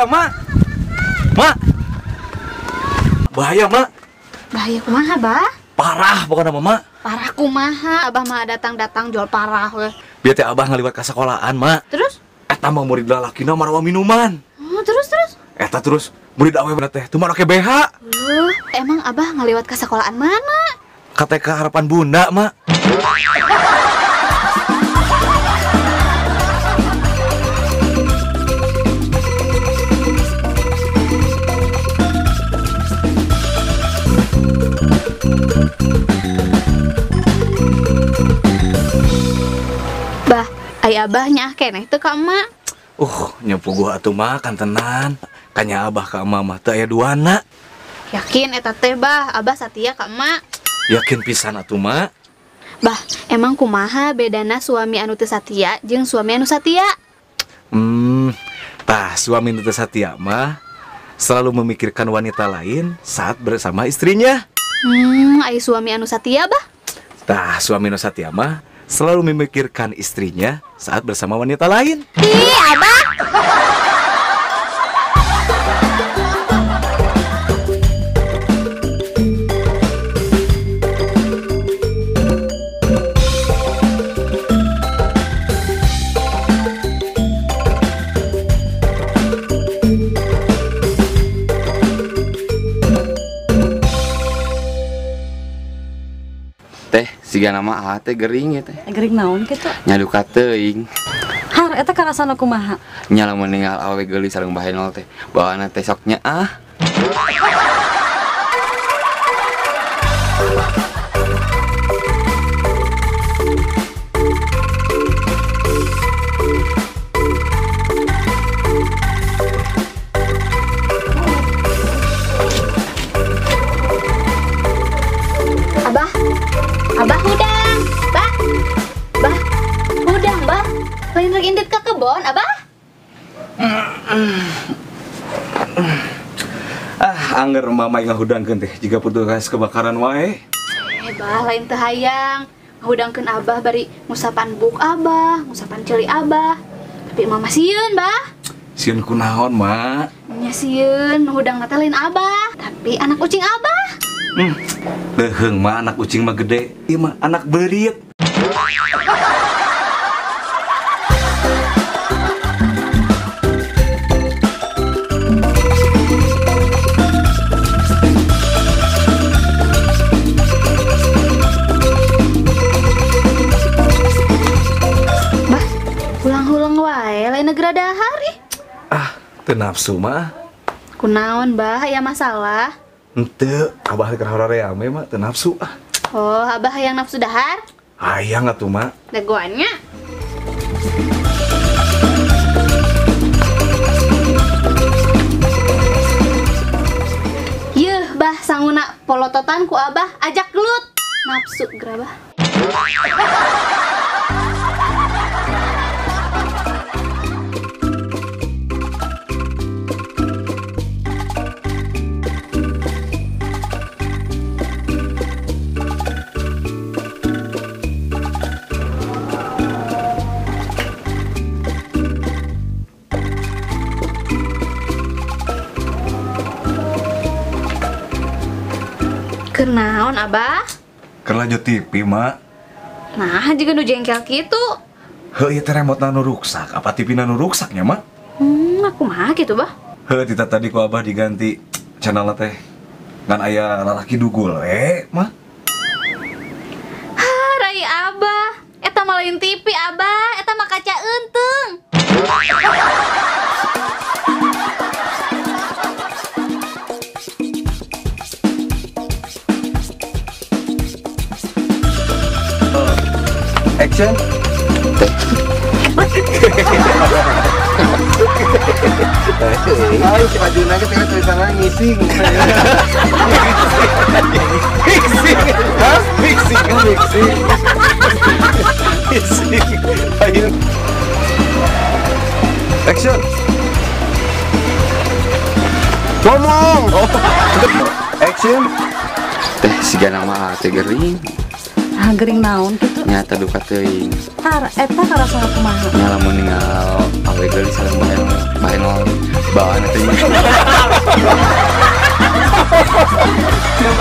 bahaya, Mak. Mak. Bahaya, Mak. Bahaya kumaha, Bah? Parah pokoknya, Mak. Parah kumaha? Abah mah datang-datang jual parah we. Biar teh Abah ngaliwat ka sekolahan, Mak. Terus? Eta mah murid lalakina marawa minuman. Terus? Eta terus murid awewe teh teu make BH. Emang Abah ngaliwat ke sekolahan mana? KTK Harapan Bunda, Mak. Bah, ai Abahnya keneh teu ka emak. Nyepu gua atuh mah kan tenan. Kanya Abah ka emak mah teu aya duana. Yakin eta teh, Bah, Abah satia ka emak. Yakin pisan atuh, Mak. Bah, emang kumaha bedana suami anu teu satia jeung suami anu satia? Tah suami nu teu satia mah selalu memikirkan wanita lain saat bersama istrinya. Ai suami anu satia, Bah? Tah suami nu satia mah selalu memikirkan istrinya saat bersama wanita lain. Ih, Abah. Teh siga nama teh gering ya teh. Gering naon kitu? Nyadu ka teuing. Har eta karasana kumaha? Nya lamun ninggal awewe geulis sareng bahenol teh. Bawana teh soknya ah. Abah hudang, Bah. Bah, hudang, Bah. Lain rek indit ka kebon, Abah. Angger mama ngahudangkeun teh jika petugas kebakaran wae. Bah, lain teu hayang. Ngahudangkeun Abah bari ngusapan buk Abah, ngusapan ceuli Abah. Tapi mama sieun, Bah. Sieun kunaon, Mak? Nya sieun, ngahudangna teh lain Abah, tapi anak kucing Abah. Leheung mah anak kucing mah gede. Ieu mah anak beurit. Bah, ulang-ulang wae lain negara dahar ih. Teu nafsu mah. Kunaon, Bah, aya masalah? Henteu, Abah keur horeame mah teu nafsu. Oh, Abah hayang nafsu dahar? Hayang atuh, Mak. Dagoannya. Yeuh, Bah, sanguna polototan ku Abah ajak gelut. Nafsu gerabah. Keur naon, Abah? Keur lanjut TV, Mak. Nah, juga nu jengkel kitu. Heuh, ieu teh remote nu ruksak. Apa TV nu ruksaknya, Mak? Aku mah gitu, Bah. Heuh, tita tadi ku Abah diganti channel teh. Ngan aya lalaki dugul Mak. Rai Abah, eta mah lain TV, Abah. Eta mah kaca eunteng. Action. Ayo maju lagi tinggal tulisannya ngising. Mixing. Ayo. Action. Ngomong. Action. Teh siga nama teh gering. Gering naon kitu? Nyata duka teuing. Har eta karasana kumaha? Nya lamun ninggal awewe geulis sareng bahenol bawaan teh. Yang